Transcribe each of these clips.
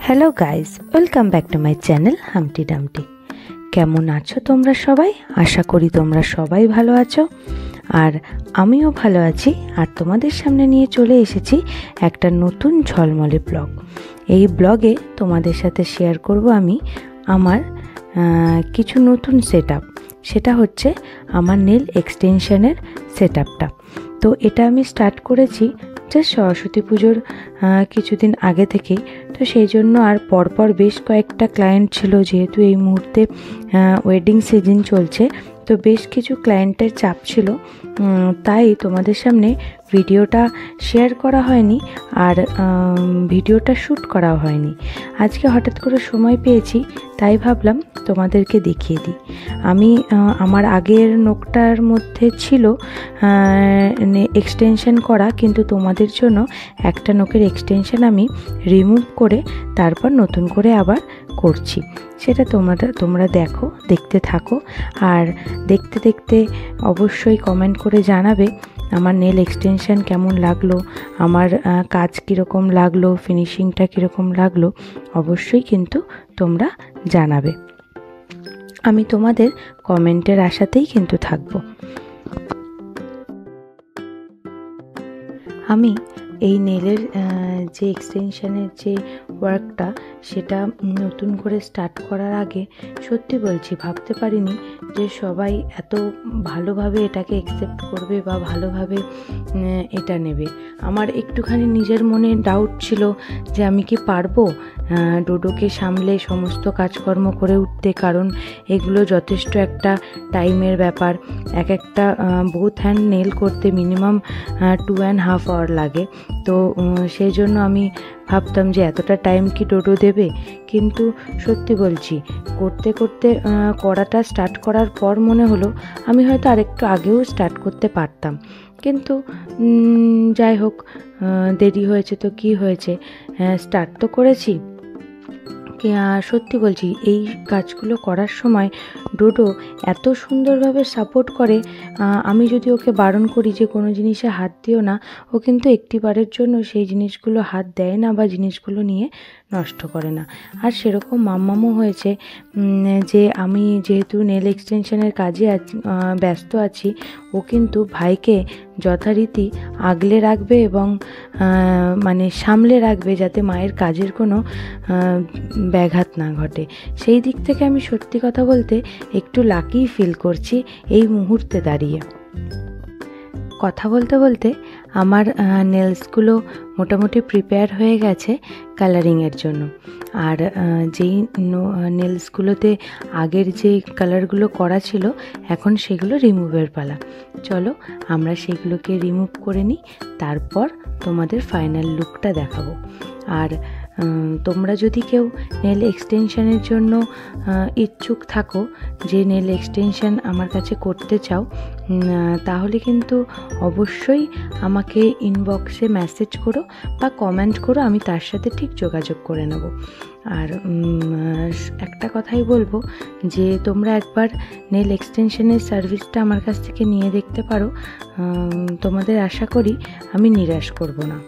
Hello guys, welcome back to my channel হামটি ডামটি। কেমন আছো তোমরা সবাই? আশা করি তোমরা সবাই ভালো আছো, আর আমিও ভালো আছি। আর তোমাদের সামনে নিয়ে চলে এসেছি একটা নতুন ঝলমলে ব্লগ। এই ব্লগে তোমাদের সাথে শেয়ার করব আমি আমার কিছু নতুন সেটা হচ্ছে আমার নেল এক্সটেনশনের সেটআপটা। তো এটা আমি স্টার্ট করেছি জাস্ট সরস্বতী পুজোর কিছুদিন আগে থেকেই। তো সেই জন্য আর পরপর বেশ কয়েকটা ক্লায়েন্ট ছিল, যেহেতু এই মুহূর্তে ওয়েডিং সিজন চলছে, তো বেশ কিছু ক্লায়েন্টের চাপ ছিল, তাই তোমাদের সামনে ভিডিওটা শেয়ার করা হয়নি আর ভিডিওটা শ্যুট করা হয়নি। আজকে হঠাৎ করে সময় পেয়েছি, তাই ভাবলাম তোমাদেরকে দেখিয়ে দিই। আমি আমার আগের নোকটার মধ্যে ছিল এক্সটেনশন করা, কিন্তু তোমাদের জন্য একটা নোকের এক্সটেনশন আমি রিমুভ করে তারপর নতুন করে আবার করছি। সেটা তোমরা দেখতে থাকো, আর দেখতে দেখতে অবশ্যই কমেন্ট করে জানাবে আমার নেল এক্সটেনশন কেমন লাগলো, আমার কাজ কীরকম লাগলো, ফিনিশিংটা কীরকম লাগলো, অবশ্যই কিন্তু তোমরা জানাবে। আমি তোমাদের কমেন্টের আশাতেই কিন্তু থাকবো। আমি এই নেলের যে এক্সটেনশনের যে ওয়ার্কটা, সেটা নতুন করে স্টার্ট করার আগে সত্যি বলছি ভাবতে পারিনি যে সবাই এত ভালোভাবে এটাকে অ্যাকসেপ্ট করবে বা ভালোভাবে এটা নেবে। আমার একটুখানি নিজের মনে ডাউট ছিল যে আমি কি পারবো ডোডোকে সামলে সমস্ত কাজকর্ম করে উঠতে, কারণ এগুলো যথেষ্ট একটা টাইমের ব্যাপার। একটা বোথ হ্যান্ড নেল করতে মিনিমাম 2.5 আওয়ার লাগে। তো সেই জন্য আমি ভাবতাম যে এতটা টাইম কি ডোডো দেবে, কিন্তু সত্যি বলছি করতে করতে করাটা স্টার্ট করার পর মনে হলো আমি হয়তো আরেকটু আগেও স্টার্ট করতে পারতাম, কিন্তু যাই হোক, দেরি হয়েছে তো কি হয়েছে, স্টার্ট তো করেছি। সত্যি বলছি এই কাজগুলো করার সময় ডোডো এত সুন্দরভাবে সাপোর্ট করে। আমি যদি ওকে বারণ করি যে কোনো জিনিসে হাত দিও না, ও কিন্তু একটিবারের জন্য সেই জিনিসগুলো হাত দেয় না বা জিনিসগুলো নিয়ে নষ্ট করে না। আর সেরকম মাম্মামও হয়েছে যে আমি যেহেতু নেল এক্সটেনশনের কাজে ব্যস্ত আছি, ও কিন্তু ভাইকে যথারীতি আগলে রাখবে এবং মানে সামলে রাখবে, যাতে মায়ের কাজের কোনো ব্যাঘাত না ঘটে। সেই দিক থেকে আমি সত্যি কথা বলতে একটু লাকি ফিল করছি এই মুহূর্তে দাঁড়িয়ে। কথা বলতে বলতে আমার নেলসগুলো মোটামুটি প্রিপেয়ার হয়ে গেছে কালারিংয়ের জন্য। আর যেই নেলসগুলোতে আগের যে কালারগুলো করা ছিল, এখন সেগুলো রিমুভের পালা। চলো আমরা সেগুলোকে রিমুভ করে নিই, তারপর তোমাদের ফাইনাল লুকটা দেখাবো। আর তোমরা যদি কেউ নেল এক্সটেনশনের জন্য ইচ্ছুক থাকো, যে নেল এক্সটেনশন আমার কাছে করতে চাও, তাহলে কিন্তু অবশ্যই আমাকে ইনবক্সে মেসেজ করো বা কমেন্ট করো, আমি তার সাথে ঠিক যোগাযোগ করে নেব। আর একটা কথাই বলবো যে তোমরা একবার নেল এক্সটেনশনের সার্ভিসটা আমার কাছ থেকে নিয়ে দেখতে পারো। তোমাদের আশা করি আমি নিরাশ করব না।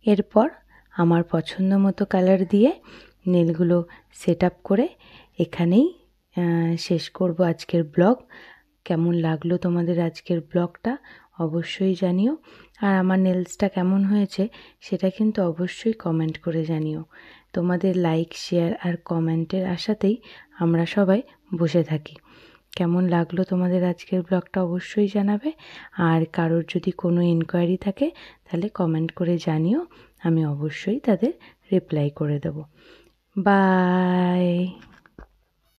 এরপর আমার পছন্দ মতো কালার দিয়ে নেলগুলো সেট আপ করে এখানেই শেষ করব আজকের ব্লগ। কেমন লাগলো তোমাদের আজকের ব্লগটা অবশ্যই জানিও, আর আমার নেলসটা কেমন হয়েছে সেটা কিন্তু অবশ্যই কমেন্ট করে জানিও। তোমাদের লাইক, শেয়ার আর কমেন্টের আশাতেই আমরা সবাই বসে থাকি। কেমন লাগলো তোমাদের আজকের ব্লগটা অবশ্যই জানাবে, আর কারোর যদি কোনো ইনকোয়ারি থাকে তাহলে কমেন্ট করে জানিও, আমি অবশ্যই তাদের রিপ্লাই করে দেব। বাই।